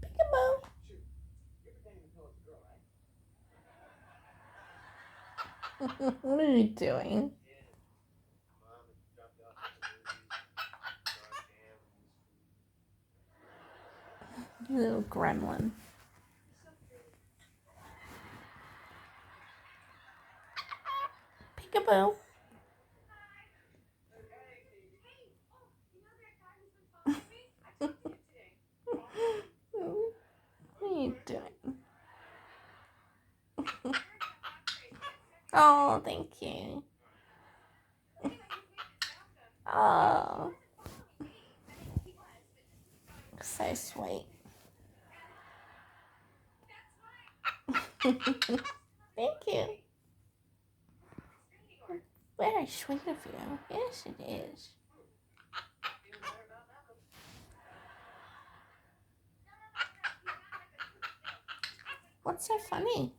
Peekaboo. What are you doing? You little gremlin. Peekaboo. What are you doing? Oh, thank you. Oh, so sweet. Thank you. Very sweet of you. Yes, it is. What's so funny?